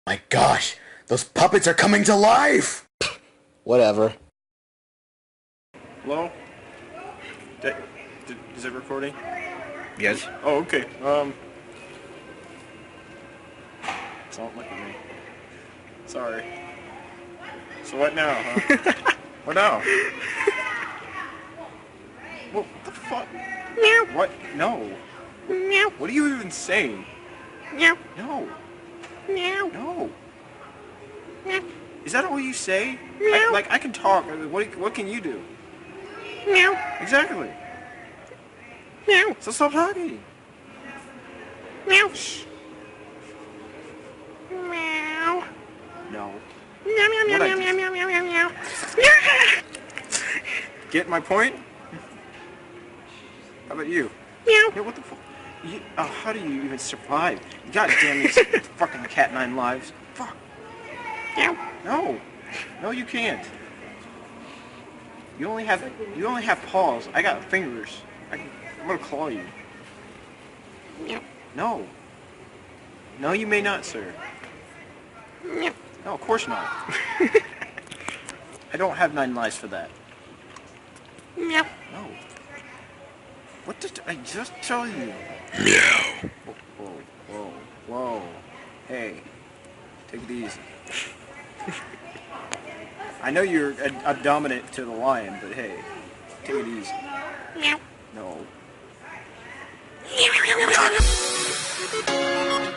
My gosh, those puppets are coming to life! Whatever. Hello? Is it recording? Yes. Oh, okay. Don't look at me. Sorry. So what now, huh? What now? What the fuck? Meow. What? No. Meow. What are you even saying? Meow. No. Meow. No. Meow. Is that all you say? Meow. I can talk. What can you do? Meow. Exactly. Meow. So stop talking. Meow. Meow. No. Meow, meow, meow, What'd I meow, just- meow, meow, meow, meow, meow. Get my point? How about you? Meow. Yeah, what the fuck? How do you even survive? God damn these fucking cat 9 lives. Fuck. Meow. No. No, you can't. You only have paws. I got fingers. I'm gonna claw you. Meow. No. No, you may not, sir. Meow. No, of course not. I don't have 9 lives for that. Meow. No. What did I just tell you? Meow. Whoa, whoa, whoa. Hey, take it easy. I know you're a dominant to the lion, but hey, take it easy. Meow. No. Meow.